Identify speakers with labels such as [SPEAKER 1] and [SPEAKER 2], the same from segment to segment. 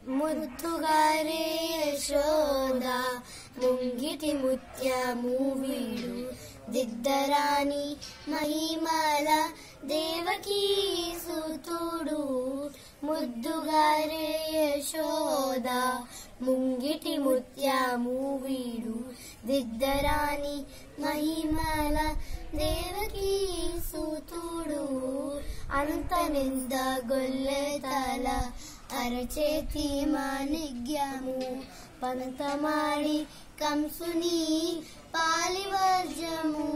[SPEAKER 1] ముద్దుగారే యశోద ముంగిటి ముత్యము వీడు దిద్దరాని మహిమల దేవకీ సుతుడు. ముద్దుగారే యశోద ముంగిటి ముత్యము వీడు దిద్దరాని మహిమల దేవకీ సుతుడు. అంతనింద గొల్లెతల అరచేతి మాణిగ్యము పంతమాడి కంసుని పాలివర్జము.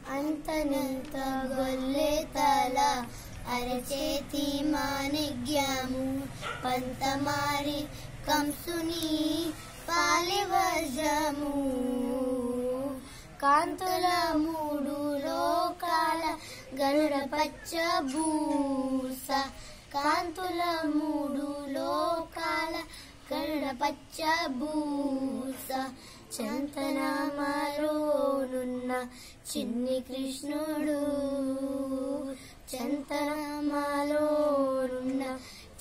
[SPEAKER 1] అంతనంత గొల్లెతల అరచేతి మాణిగ్యము పంతమాడి కంసుని పాలివర్జము. కాంతుల మూడు లోకాల గరుడ పచ్చబూస. కాంతుల మూడు లోకాల గరుడ పచ్చబూస. చందనమాలోనున్న చిన్ని కృష్ణుడు. చందనమాలోనున్న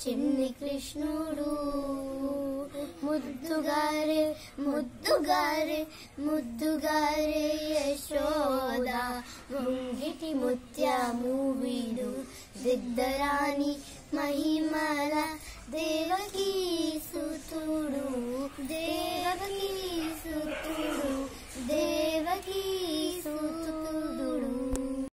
[SPEAKER 1] చిన్ని కృష్ణుడు. ముద్దుగారే ముద్దుగారే ముద్దుగారే యశోద ముంగిటి ముత్యము వీడు దిద్దరాని మహిమల